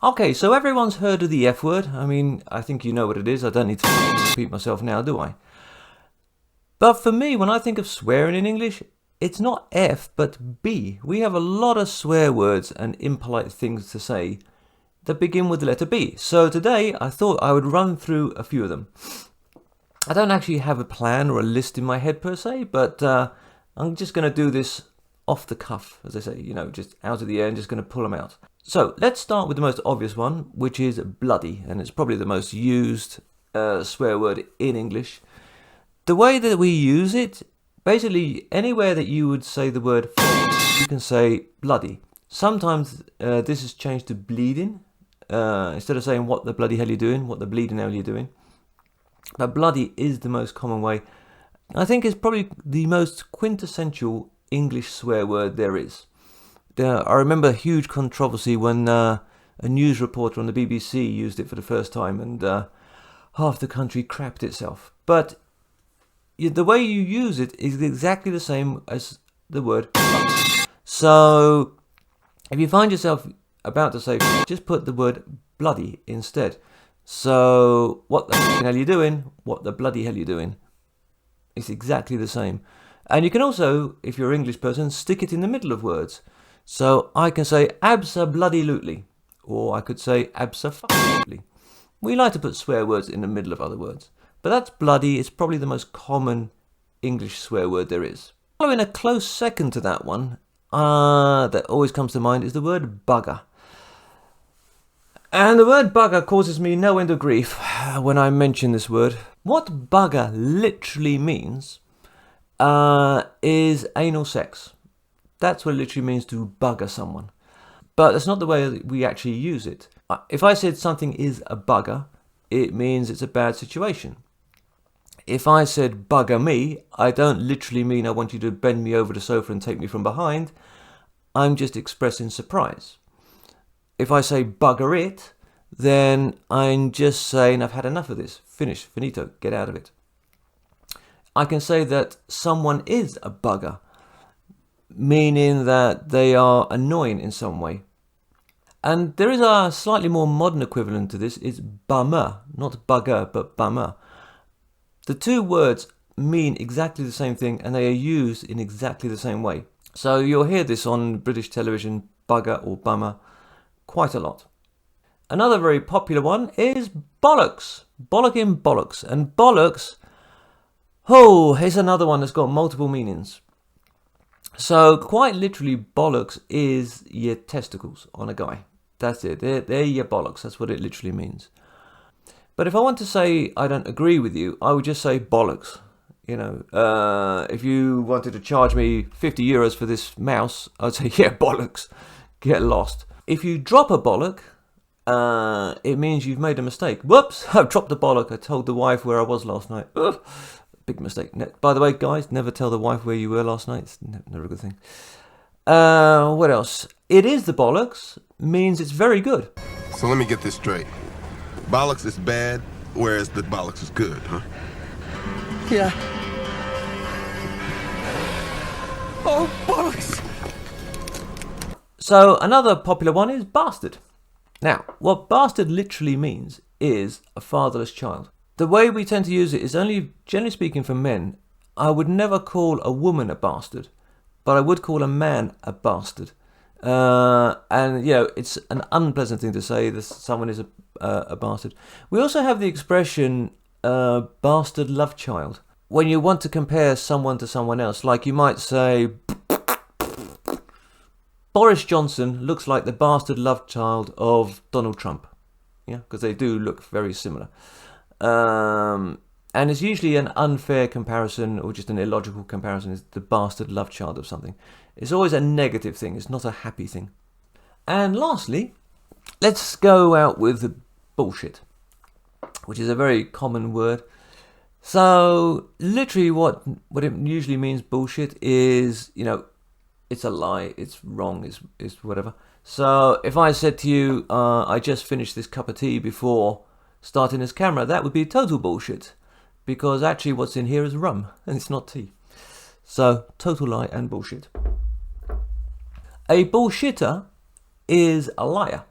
Okay, so everyone's heard of the F word. I mean, I think you know what it is. I don't need to repeat myself now, do I? But for me, when I think of swearing in English, it's not F, but B. We have a lot of swear words and impolite things to say that begin with the letter B. So today, I thought I would run through a few of them. I don't actually have a plan or a list in my head per se, but I'm just going to do this off the cuff, as I say, just out of the air and just going to pull them out. So let's start with the most obvious one, which is bloody, and it's probably the most used swear word in English. The way that we use it, basically anywhere that you would say the word you can say bloody. Sometimes this is changed to bleeding. Instead of saying what the bloody hell you doing, what the bleeding hell you doing. But bloody is the most common way. I think it's probably the most quintessential English swear word there is. I remember a huge controversy when a news reporter on the BBC used it for the first time, and half the country crapped itself. But the way you use it is exactly the same as the word fuck. So if you find yourself about to say, just put the word bloody instead. So what the hell are you doing? What the bloody hell are you doing? It's exactly the same. And you can also, if you're an English person, stick it in the middle of words. So I can say abso-bloody-lutely, or I could say abso-fucking-lutely. We like to put swear words in the middle of other words. But that's bloody. It's probably the most common English swear word there is. Following a close second to that one, that always comes to mind, is the word bugger. And the word bugger causes me no end of grief when I mention this word. What bugger literally means is anal sex. That's what it literally means, to bugger someone. But that's not the way we actually use it. If I said something is a bugger, it means it's a bad situation. If I said bugger me, I don't literally mean I want you to bend me over the sofa and take me from behind. I'm just expressing surprise. If I say bugger it, then I'm just saying I've had enough of this. Finish, finito, get out of it. I can say that someone is a bugger, meaning that they are annoying in some way. And there is a slightly more modern equivalent to this. It's bummer, not bugger, but bummer. The two words mean exactly the same thing, and they are used in exactly the same way. So you'll hear this on British television, bugger or bummer, quite a lot. Another very popular one is bollocks. Bollocking bollocks. And bollocks, is another one that's got multiple meanings. So quite literally, bollocks is your testicles on a guy. That's it. They're your bollocks. That's what it literally means. But if I want to say I don't agree with you, I would just say bollocks. If you wanted to charge me €50 for this mouse, I'd say, yeah, bollocks. Get lost. If you drop a bollock, it means you've made a mistake. Whoops, I've dropped a bollock. I told the wife where I was last night. Ugh, big mistake. By the way, guys, never tell the wife where you were last night. It's never a good thing. What else? It is the bollocks means it's very good. So let me get this straight. Bollocks is bad, whereas the bollocks is good, huh? Yeah. Oh, bollocks! So another popular one is bastard. Now, what bastard literally means is a fatherless child. The way we tend to use it is only, generally speaking, for men. I would never call a woman a bastard, but I would call a man a bastard. It's an unpleasant thing to say that someone is a bastard. We also have the expression bastard love child. When you want to compare someone to someone else, like you might say, Boris Johnson looks like the bastard love child of Donald Trump. Yeah, because they do look very similar. And it's usually an unfair comparison or just an illogical comparison. It's the bastard love child of something. It's always a negative thing. It's not a happy thing. And lastly, let's go out with bullshit, which is a very common word. So literally what it usually means, bullshit, is, it's a lie, it's wrong, it's whatever. So if I said to you, I just finished this cup of tea before starting this camera, that would be total bullshit. Because actually what's in here is rum, and it's not tea. So, total lie and bullshit. A bullshitter is a liar.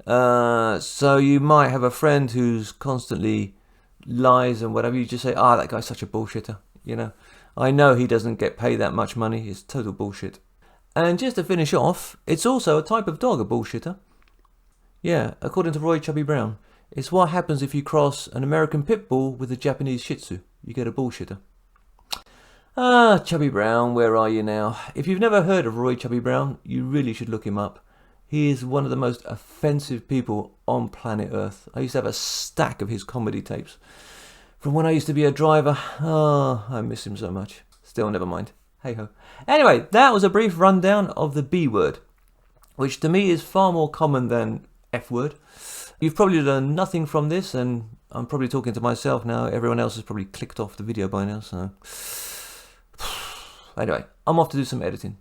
So you might have a friend who's constantly lies and whatever. You just say, that guy's such a bullshitter. You know, I know he doesn't get paid that much money. It's total bullshit. And just to finish off, it's also a type of dog, a bullshitter. Yeah, according to Roy Chubby Brown, it's what happens if you cross an American Pit Bull with a Japanese Shih Tzu. You get a bullshitter. Chubby Brown, where are you now? If you've never heard of Roy Chubby Brown, you really should look him up. He is one of the most offensive people on planet Earth. I used to have a stack of his comedy tapes. From when I used to be a driver. I miss him so much. Still, never mind. Hey ho. Anyway, that was a brief rundown of the B word, which to me is far more common than F word. You've probably learned nothing from this, and I'm probably talking to myself now. Everyone else has probably clicked off the video by now, so... Anyway, I'm off to do some editing.